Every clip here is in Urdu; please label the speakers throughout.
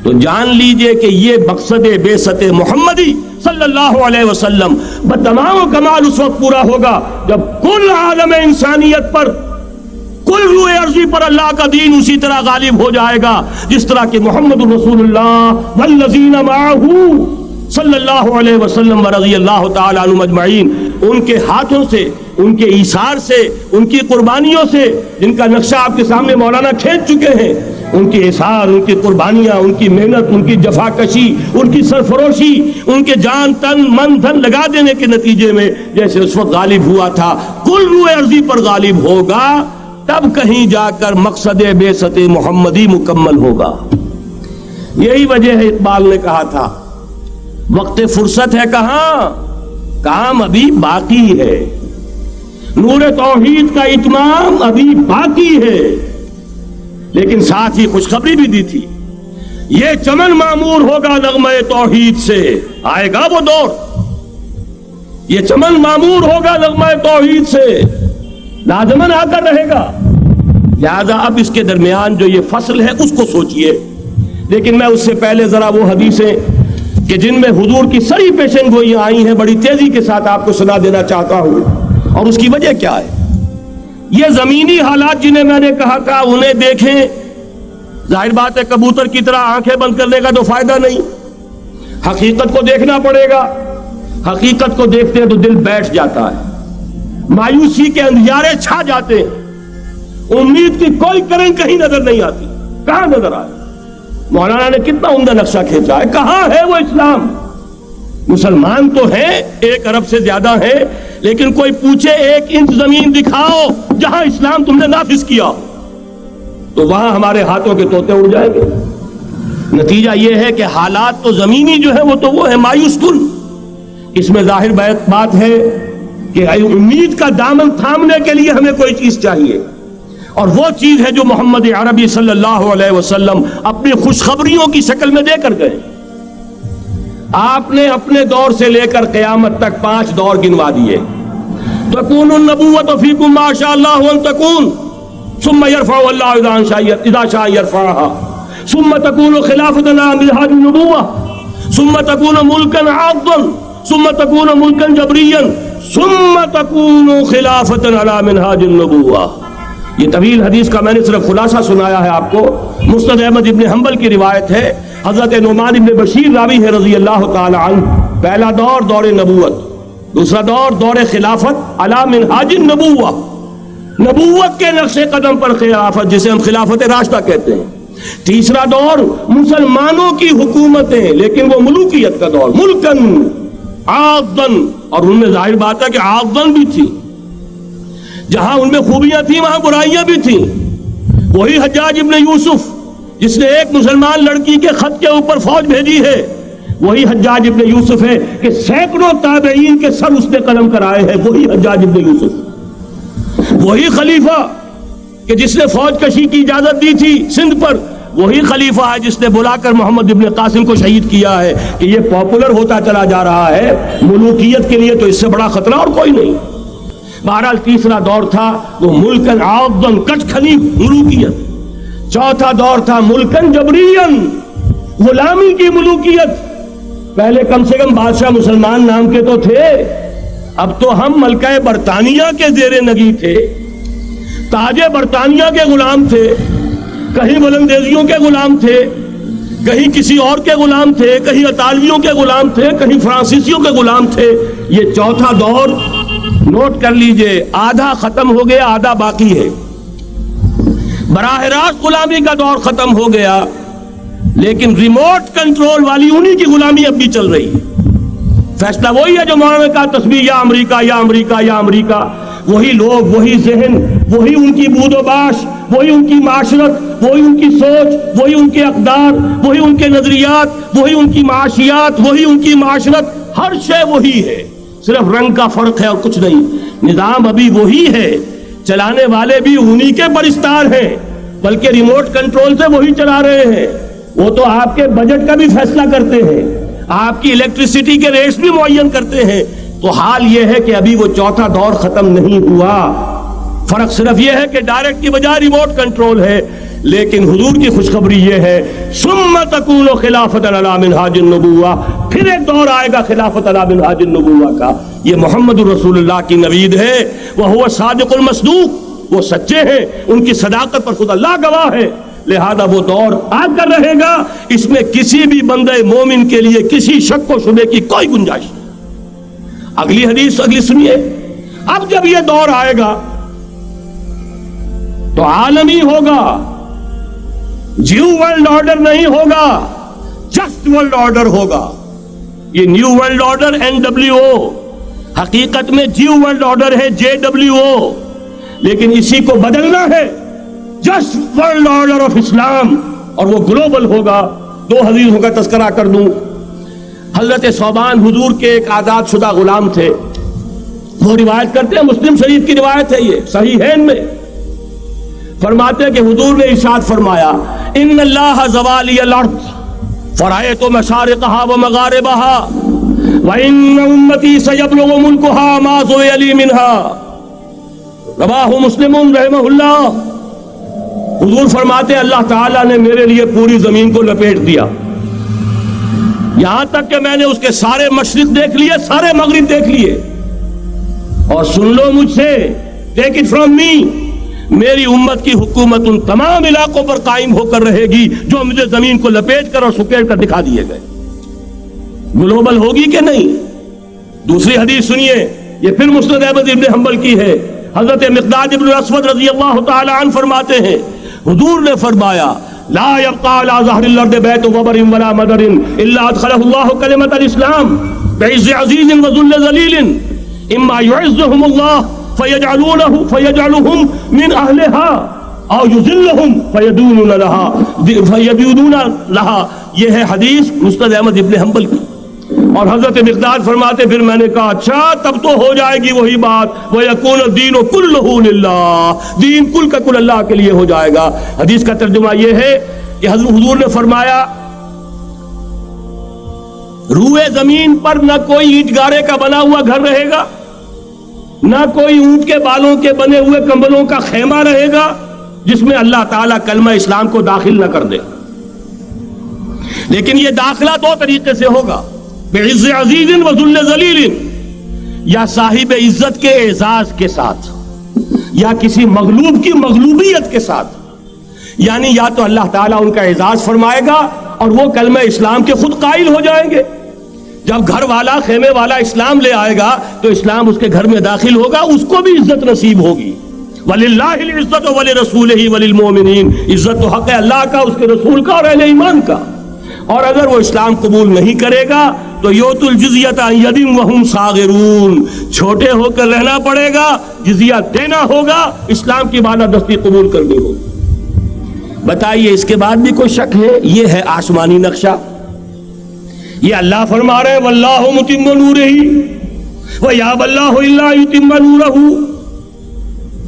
Speaker 1: تو جان لیجئے کہ یہ مقصد بعثت محمدی صلی اللہ علیہ وسلم بتمام و کمال اس وقت پورا ہوگا جب کل عالم انسانیت پر، کل روئے ارضی پر اللہ کا دین اسی طرح غالب ہو جائے گا جس طرح کہ محمد رسول اللہ والذین معہ صلی اللہ علیہ وسلم ورضی اللہ تعالی عنہم اجمعین، ان کے ہاتھوں سے، ان کے ایثار سے، ان کی قربانیوں سے، جن کا نقشہ آپ کے سامنے مولانا کھینچ چکے ہیں، ان کے اثار، ان کی قربانیاں، ان کی محنت، ان کی جفاکشی، ان کی سرفروشی، ان کے جان تن من دھن لگا دینے کے نتیجے میں جیسے اس وقت غالب ہوا تھا کل روئے ارضی پر غالب ہوگا، تب کہیں جا کر مقصد بعثت محمدی مکمل ہوگا۔ یہی وجہ ہے اقبال نے کہا تھا وقت فرصت ہے کہاں، کام ابھی باقی ہے، نور توحید کا اتمام ابھی باقی ہے۔ لیکن ساتھ ہی خوشخبری بھی دی تھی، یہ چمن معمور ہوگا نغمہ توحید سے، آئے گا وہ دور، یہ چمن معمور ہوگا نغمہ توحید سے، لازماً آ کر رہے گا۔ لہذا اب اس کے درمیان جو یہ فصل ہے اس کو سوچئے۔ لیکن میں اس سے پہلے ذرا وہ حدیثیں کہ جن میں حضور کی سری پیشن گوئیاں آئی ہیں بڑی تیزی کے ساتھ آپ کو سنا دینا چاہتا ہوں، اور اس کی وجہ کیا ہے۔ یہ زمینی حالات جنہیں میں نے کہا تھا انہیں دیکھیں، ظاہر بات ہے کبوتر کی طرح آنکھیں بند کرنے کا تو فائدہ نہیں، حقیقت کو دیکھنا پڑے گا۔ حقیقت کو دیکھتے ہیں تو دل بیٹھ جاتا ہے، مایوسی کے اندھیارے چھا جاتے ہیں، امید کی کوئی کرن کہیں نظر نہیں آتی۔ کہاں نظر آئے؟ مولانا نے کتنا عمدہ نقشہ کھینچا ہے، کہاں ہے وہ اسلام؟ مسلمان تو ہیں، 1 ارب سے زیادہ ہیں، لیکن کوئی پوچھے 1 انچ زمین دکھاؤ جہاں اسلام تم نے نافذ کیا، تو وہاں ہمارے ہاتھوں کے طوطے اڑ جائیں گے۔ نتیجہ یہ ہے کہ حالات تو زمینی جو ہے وہ ہے مایوس کن۔ اس میں ظاہر بات ہے کہ امید کا دامن تھامنے کے لیے ہمیں کوئی چیز چاہیے، اور وہ چیز ہے جو محمد عربی صلی اللہ علیہ وسلم اپنی خوشخبریوں کی شکل میں دے کر گئے۔ آپ نے اپنے دور سے لے کر قیامت تک 5 دور گنوا دیے۔ تکون النبوۃ فیکم ما شاء اللہ ان تکون ثم یرفع اللہ اذا شاء یرفعها ثم تکون خلافۃ علی منہاج النبوۃ ثم تکون ملکا عاضا ثم تکون ملکا جبریا ثم تکون خلافۃ علی منہاج النبوۃ۔ یہ طویل حدیث کا میں نے صرف خلاصہ سنایا ہے آپ کو۔ مسند احمد ابن حنبل کی روایت ہے، حضرت نعمان ابن بشیر راوی ہے رضی اللہ تعالی عنہ۔ پہلا دور دور نبوت، دوسرا دور دور خلافت علی منہاج النبوۃ، نبوت کے نقش قدم پر خلافت جسے ہم خلافت راشدہ کہتے ہیں۔ تیسرا دور مسلمانوں کی حکومتیں، لیکن وہ ملوکیت کا دور، ملکن عاضن، اور ان میں ظاہر بات ہے کہ عاضن بھی تھی، جہاں ان میں خوبیاں تھیں وہاں برائیاں بھی تھیں۔ وہی حجاج ابن یوسف جس نے ایک مسلمان لڑکی کے خط کے اوپر فوج بھیجی ہے، وہی حجاج ابن یوسف ہے کہ سینکڑوں تابعین کے سر اس نے قلم کرائے ہیں، وہی حجاج ابن یوسف۔ وہی خلیفہ کہ جس نے فوج کشی کی اجازت دی تھی سندھ پر، وہی خلیفہ ہے جس نے بلا کر محمد ابن قاسم کو شہید کیا ہے کہ یہ پاپولر ہوتا چلا جا رہا ہے، ملوکیت کے لیے تو اس سے بڑا خطرہ اور کوئی نہیں۔ بہرحال تیسرا دور تھا وہ ملکن عاضن، کٹ کھلی ملوکیت۔ چوتھا دور تھا ملکن جبرین، غلامی کی ملوکیت۔ پہلے کم سے کم بادشاہ مسلمان نام کے تو تھے، اب تو ہم ملکہ برطانیہ کے زیر نگی تھے، تاج برطانیہ کے غلام تھے، کہیں بلندیزیوں کے غلام تھے، کہیں کسی اور کے غلام تھے، کہیں اطالویوں کے غلام تھے، کہیں فرانسیسیوں کے غلام تھے۔ یہ چوتھا دور نوٹ کر لیجئے، آدھا ختم ہو گیا، آدھا باقی ہے۔ براہ راست غلامی کا دور ختم ہو گیا، لیکن ریموٹ کنٹرول والی انہی کی غلامی اب بھی چل رہی ہے۔ فیصلہ وہی ہے جو مولانا نے کہا، تسبیح یا امریکہ یا امریکہ یا امریکہ۔ وہی لوگ، وہی ذہن، وہی ان کی بود و باش، وہی ان کی معاشرت، وہی ان کی سوچ، وہی ان کے اقدار، وہی ان کے نظریات، وہی ان کی معاشیات، وہی ان کی معاشرت، ہر شے وہی ہے، صرف رنگ کا فرق ہے اور کچھ نہیں۔ نظام ابھی وہی ہے، چلانے والے بھی انہی کے پرستار ہیں، بلکہ ریموٹ کنٹرول سے وہی چلا رہے ہیں۔ وہ تو آپ کے بجٹ کا بھی فیصلہ کرتے ہیں، آپ کی الیکٹریسٹی کے ریٹس بھی معین کرتے ہیں۔ تو حال یہ ہے کہ ابھی وہ چوتھا دور ختم نہیں ہوا۔ فرق صرف یہ ہے کہ ڈائریکٹ کی بجائے ریموٹ کنٹرول ہے، لیکن حضور کی خوشخبری یہ ہے ثم تکون خلافۃ علی منہاج النبوہ، پھر ایک دور آئے گا خلافت علی منہاج النبوہ کا. یہ محمد الرسول اللہ کی نوید ہے. وہو صادق المصدوق، وہ سچے ہیں، ان کی صداقت پر خود اللہ گواہ ہے. لہذا وہ دور آ کر رہے گا، اس میں کسی بھی بندے مومن کے لیے کسی شک و شبے کی کوئی گنجائش نہیں. اگلی حدیث اگلی سنیے. اب جب یہ دور آئے گا تو عالمی ہوگا، جیو ورلڈ آرڈر نہیں ہوگا، جسٹ ورلڈ آرڈر ہوگا. یہ نیو ورلڈ آرڈر NWO، حقیقت میں جیو ورلڈ آرڈر ہے JWO، لیکن اسی کو بدلنا ہے جسٹ ورلڈ آرڈر آف اسلام، اور وہ گلوبل ہوگا. 2 حدیثوں کا تذکرہ کر دوں. حضرت ثوبان حضور کے ایک آزاد شدہ غلام تھے. وہ روایت کرتے ہیں، مسلم شریف کی روایت ہے، یہ صحیحین میں فرماتے ہیں کہ حضور نے ارشاد فرمایا ان اللہ زوالی الارض فرأیت مشارقها ومغاربها وان امتی سیبلغ ملکها ما زوی لی منها. رواہ مسلم رحمہ اللہ. حضور فرماتے ہیں اللہ تعالیٰ نے میرے لیے پوری زمین کو لپیٹ دیا، یہاں تک کہ میں نے اس کے سارے مشرق دیکھ لیے، سارے مغرب دیکھ لیے. اور سن لو مجھ سے، ٹیک اٹ فرام می، میری امت کی حکومت ان تمام علاقوں پر قائم ہو کر رہے گی جو مجھے زمین کو لپیٹ کر اور سکیڑ کر دکھا دیے گئے. گلوبل ہوگی کہ نہیں؟ دوسری حدیث سنیے، یہ پھر مسند احمد ابن حنبل کی ہے. حضرت مقداد ابن الاسود رضی اللہ تعالی عنہ فرماتے ہیں حضور نے فرمایا لا يبقى على ظهر الارض بيت وبر ولا مدر الا ادخله الله كلمة الاسلام بعز عزيز وذل ذليل اما يعزهم الله فيجعلهم من اهلها او يذلهم فيدونون لها. یہ ہے حدیث مسند احمد ابن حنبل کی. اور حضرت مقداد فرماتے پھر میں نے کہا اچھا تب تو ہو جائے گی وہی بات وَيَكُونُ الدِّينُ كُلُّهُ لِلَّهِ، دین کل کا کل اللہ کے لیے ہو جائے گا. حدیث کا ترجمہ یہ ہے کہ حضور نے فرمایا روئے زمین پر نہ کوئی اینٹ گارے کا بنا ہوا گھر رہے گا، نہ کوئی اونٹ کے بالوں کے بنے ہوئے کمبلوں کا خیمہ رہے گا جس میں اللہ تعالیٰ کلمہ اسلام کو داخل نہ کر دے. لیکن یہ داخلہ 2 طریقے سے ہوگا، بعز عزیز و ذل ذلیل، یا صاحب عزت کے اعزاز کے ساتھ یا کسی مغلوب کی مغلوبیت کے ساتھ. یعنی یا تو اللہ تعالیٰ ان کا اعزاز فرمائے گا اور وہ کلمہ اسلام کے خود قائل ہو جائیں گے. جب گھر والا خیمے والا اسلام لے آئے گا تو اسلام اس کے گھر میں داخل ہوگا، اس کو بھی عزت نصیب ہوگی. وَلِلَّهِ الْعِزَّةُ وَلِرَسُولِهِ وَلِلْمُؤْمِنِينَ، عزت تو حق ہے اللہ کا، اس کے رسول کا اور اہل ایمان کا. اور اگر وہ اسلام قبول نہیں کرے گا تو یوت الجزیۃ عن ید وہم صاغرون، چھوٹے ہو کر رہنا پڑے گا، جزیہ دینا ہوگا، اسلام کی بالادستی قبول کرنی ہوگی. بتائیے اس کے بعد بھی کوئی شک ہے؟ یہ ہے آسمانی نقشہ. یہ اللہ فرما رہے ہیں واللہ متم نورہ ویابی اللہ الا یتم نورہ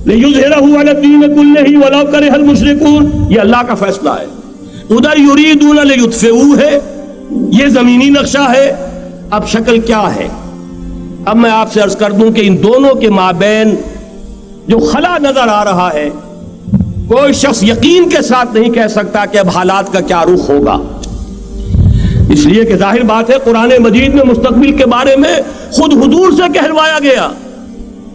Speaker 1: لیظہرہ علی الدین کلہ ولو کرہ المشرکون. یہ اللہ کا فیصلہ ہے. ادھر یریدون لیطفئوا ہے، یہ زمینی نقشہ ہے. اب شکل کیا ہے؟ اب میں آپ سے عرض کر دوں کہ ان دونوں کے مابین جو خلا نظر آ رہا ہے، کوئی شخص یقین کے ساتھ نہیں کہہ سکتا کہ اب حالات کا کیا رخ ہوگا. اس لیے کہ ظاہر بات ہے قرآن مجید میں مستقبل کے بارے میں خود حضور سے کہلوایا گیا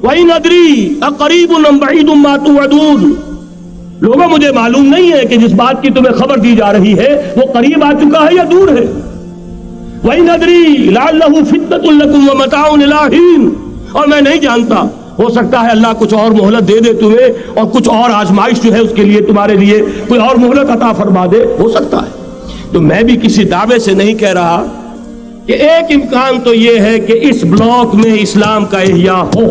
Speaker 1: وَإِنْ أَدْرِي أَقَرِيبٌ أَمْ بَعِيدٌ مَا تُوعَدُونَ. لوگوں مجھے معلوم نہیں ہے کہ جس بات کی تمہیں خبر دی جا رہی ہے وہ قریب آ چکا ہے یا دور ہے. وَإِنْ أَدْرِي لَعَلَّهُ فِتْنَةٌ لَكُمْ وَمَتَاعٌ إِلَىٰ حِينٍ. اور میں نہیں جانتا، ہو سکتا ہے اللہ کچھ اور مہلت دے دے تمہیں اور کچھ اور آزمائش جو ہے اس کے لیے تمہارے لیے کوئی اور مہلت عطا فرما دے، ہو سکتا ہے. تو میں بھی کسی دعوے سے نہیں کہہ رہا کہ ایک امکان تو یہ ہے کہ اس بلاک میں اسلام کا احیاء ہو،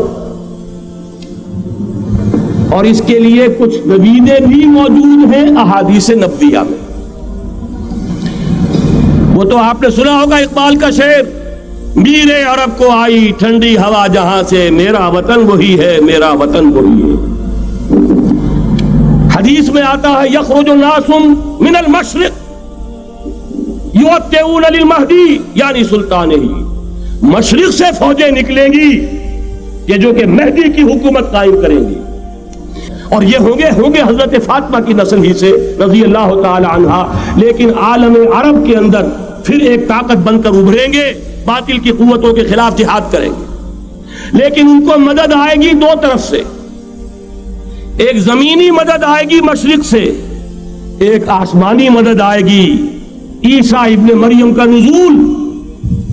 Speaker 1: اور اس کے لیے کچھ نویدیں بھی موجود ہیں احادیث نبویہ میں. وہ تو آپ نے سنا ہوگا اقبال کا شعر، میرے عرب کو آئی ٹھنڈی ہوا جہاں سے، میرا وطن وہی ہے، میرا وطن وہی ہے. حدیث میں آتا ہے یخرج الناس من المشرق یؤتون للمہدی یعنی سلطانہ، مشرق سے فوجیں نکلیں گی کہ جو کہ مہدی کی حکومت قائم کریں گی. اور یہ ہوں گے حضرت فاطمہ کی نسل ہی سے رضی اللہ تعالی عنہا، لیکن عالم عرب کے اندر پھر ایک طاقت بن کر ابھریں گے، باطل کی قوتوں کے خلاف جہاد کریں گے، لیکن ان کو مدد آئے گی دو طرف سے، ایک زمینی مدد آئے گی مشرق سے، ایک آسمانی مدد آئے گی، عیسیٰ ابن مریم کا نزول،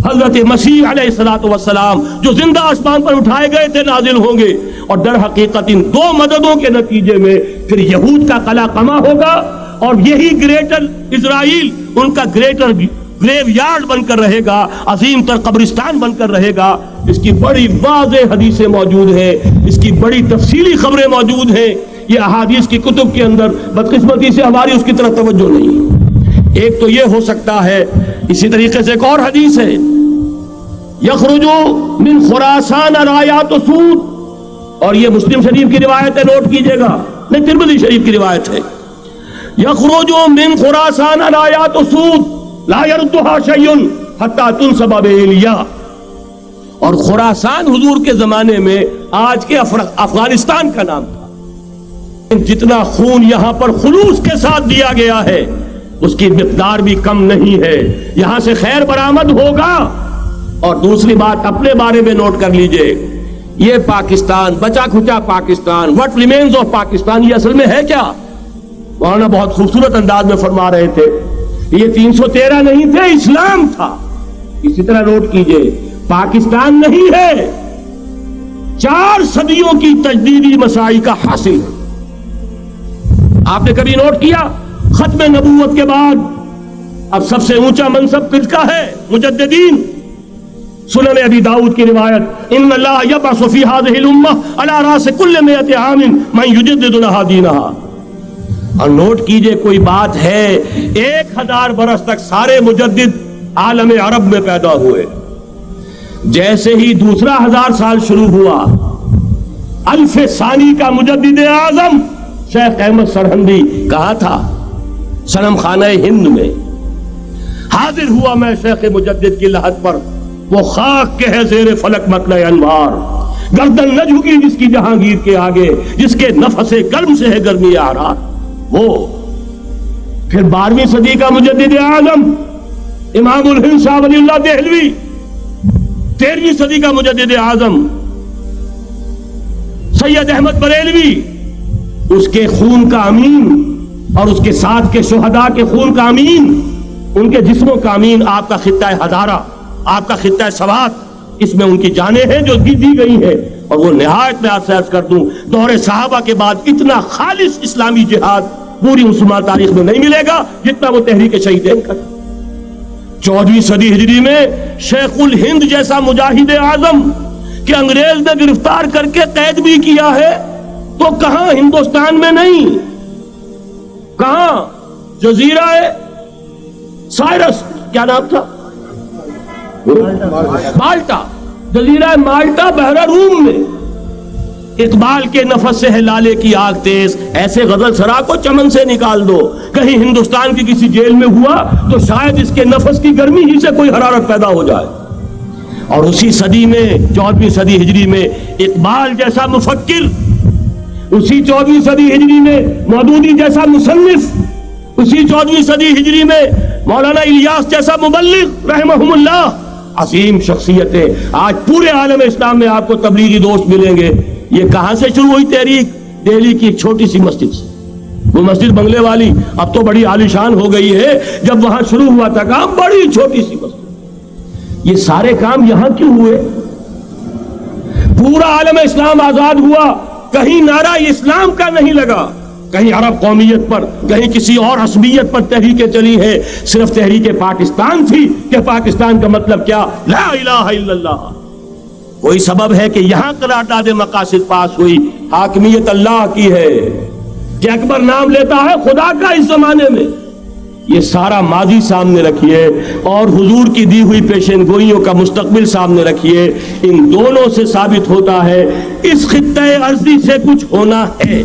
Speaker 1: حضرت مسیح علیہ الصلوۃ والسلام جو زندہ آسمان پر اٹھائے گئے تھے نازل ہوں گے، اور در حقیقت ان دو مددوں کے نتیجے میں پھر یہود کا قلعہ قمع ہوگا، اور یہی گریٹر اسرائیل ان کا گریٹر گریو یارڈ بن کر رہے گا، عظیم تر قبرستان بن کر رہے گا۔ اس کی بڑی واضح حدیثیں موجود ہیں، اس کی بڑی تفصیلی خبریں موجود ہیں، یہ احادیث کی کتب کے اندر، بدقسمتی سے ہماری اس کی طرف توجہ نہیں۔ ایک تو یہ ہو سکتا ہے، اسی طریقے سے ایک اور حدیث ہے، یخرج من خراسان رایات سود، اور یہ مسلم شریف کی روایت ہے، نوٹ کیجئے گا، نہیں ترمذی شریف کی روایت ہے، یخرج من خراسان رایات سود لا يردها شيء حتى تنصب بإيلیا، اور خراسان حضور کے زمانے میں آج کے افغانستان کا نام تھا۔ جتنا خون یہاں پر خلوص کے ساتھ دیا گیا ہے اس کی مقدار بھی کم نہیں ہے، یہاں سے خیر برآمد ہوگا۔ اور دوسری بات اپنے بارے میں نوٹ کر لیجئے، یہ پاکستان، بچا کھچا Pakistan, what remains of Pakistan, یہ اصل میں ہے کیا؟ مولانا بہت خوبصورت انداز میں فرما رہے تھے، یہ 313 نہیں تھے، اسلام تھا۔ اسی طرح نوٹ کیجئے، پاکستان نہیں ہے، 4 صدیوں کی تجدیدی مساعی کا حاصل ہے۔ آپ نے کبھی نوٹ کیا ختم نبوت کے بعد اب سب سے اونچا منصب کس کا ہے؟ مجددین۔ سنن ابی داؤد کی روایت، ان اللہ یبعث فی ہذہ الامہ علی راس کل 100 عام من یجدد لها دینها۔ اور نوٹ کیجئے، کوئی بات ہے 1000 برس تک سارے مجدد عالم عرب میں پیدا ہوئے، جیسے ہی دوسرا 1000 سال شروع ہوا، الف ثانی کا مجدد اعظم شیخ احمد سرہندی کہا تھا، صنم خانہ ہند میں حاضر ہوا میں شیخ مجدد کی لحد پر، وہ خاک کے ہے زیر فلک مطلع انوار، گردن نہ جھکی جس کی جہانگیر کے آگے، جس کے نفس گرم سے ہے گرمی آرا وہ۔ پھر 12ویں صدی کا مجدد اعظم امام الہند شاہ ولی اللہ دہلوی، 13ویں صدی کا مجدد اعظم سید احمد بریلوی، اس کے خون کا امین اور اس کے ساتھ کے شہداء کے خون کا امین، ان کے جسموں کا امین آپ کا خطہ ہزارہ، آپ کا خطہ سوات، اس میں ان کی جانیں ہیں جو دی گئی ہیں۔ اور وہ نہایت میں آپ سے عرض کر دوں، دور صحابہ کے بعد اتنا خالص اسلامی جہاد پوری مسلمان تاریخ میں نہیں ملے گا جتنا وہ تحریک شہیدین کا۔ 14ویں صدی ہجری میں شیخ الہند جیسا مجاہد اعظم کہ انگریز نے گرفتار کر کے قید بھی کیا ہے، تو کہاں ہندوستان میں نہیں، کہاں جزیرہ سائرس، کیا نام تھا، مالٹا، جزیرہ مالٹا بحر روم میں، اقبال کے نفس سے ہے لالے کی آگ تیز، ایسے غزل سرا کو چمن سے نکال دو، کہیں ہندوستان کی کسی جیل میں ہوا تو شاید اس کے نفس کی گرمی ہی سے کوئی حرارت پیدا ہو جائے۔ اور اسی صدی میں 14ویں صدی ہجری میں اقبال جیسا مفکر، اسی 14ویں صدی ہجری میں مودودی جیسا مصنف، اسی 14ویں صدی ہجری میں مولانا الیاس جیسا مبلغ رحمہم اللہ، عظیم شخصیتیں آج پورے عالم اسلام میں آپ کو تبلیغی دوست ملیں گے۔ یہ کہاں سے شروع ہوئی تحریک؟ دہلی کی ایک چھوٹی سی مسجد سے، وہ مسجد بنگلے والی اب تو بڑی عالیشان ہو گئی ہے، جب وہاں شروع ہوا تھا کام بڑی چھوٹی سی مسجد۔ یہ سارے کام یہاں کیوں ہوئے؟ پورا عالم اسلام آزاد ہوا، کہیں نعرہ اسلام کا نہیں لگا، کہیں عرب قومیت پر، کہیں کسی اور عصبیت پر تحریکیں چلی ہیں، صرف تحریک پاکستان تھی کہ پاکستان کا مطلب کیا؟ لا الہ الا اللہ۔ کوئی سبب ہے کہ یہاں قرارداد مقاصد پاس ہوئی، حاکمیت اللہ کی ہے کہ اکبر نام لیتا ہے خدا کا اس زمانے میں۔ یہ سارا ماضی سامنے رکھیے اور حضور کی دی ہوئی پیشین گوئیوں کا مستقبل سامنے رکھیے، ان دونوں سے ثابت ہوتا ہے اس خطہ ارضی سے کچھ ہونا ہے۔